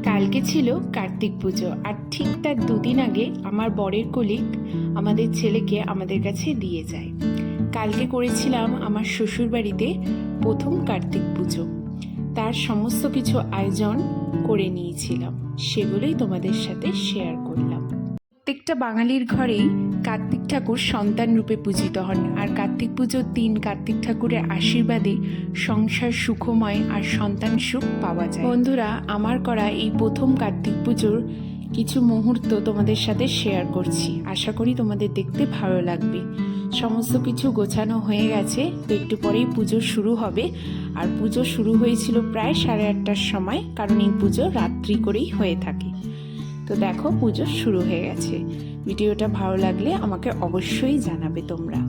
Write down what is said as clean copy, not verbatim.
কালকে ছিল কার্তিক পুজো, আর ঠিক তার দুদিন আগে আমার বরের কলিগ আমাদের ছেলেকে আমাদের কাছে দিয়ে যায়। কালকে করেছিলাম আমার শ্বশুরবাড়িতে প্রথম কার্তিক পুজো। তার সমস্ত কিছু আয়োজন করে নিয়েছিলাম, সেগুলোই তোমাদের সাথে শেয়ার করলাম। প্রত্যেকটা বাঙালির ঘরেই কার্তিক ঠাকুর সন্তান রূপে পূজিত হন, আর কার্তিক পুজোর দিন কার্তিক ঠাকুরের আশীর্বাদে সংসার সুখময় আর সন্তান সুখ পাওয়া যায়। বন্ধুরা, আমার করা এই প্রথম কার্তিক পুজোর কিছু মুহূর্ত তোমাদের সাথে শেয়ার করছি। আশা করি তোমাদের দেখতে ভালো লাগবে। সমস্ত কিছু গোছানো হয়ে গেছে, তো একটু পরেই পুজো শুরু হবে। আর পুজো শুরু হয়েছিল প্রায় 8:30টার সময়, কারণ এই পুজো রাত্রি করেই হয়ে থাকে। তো দেখো, পুজো শুরু হয়ে গেছে। ভিডিওটা ভালো লাগলে আমাকে অবশ্যই জানাবে তোমরা।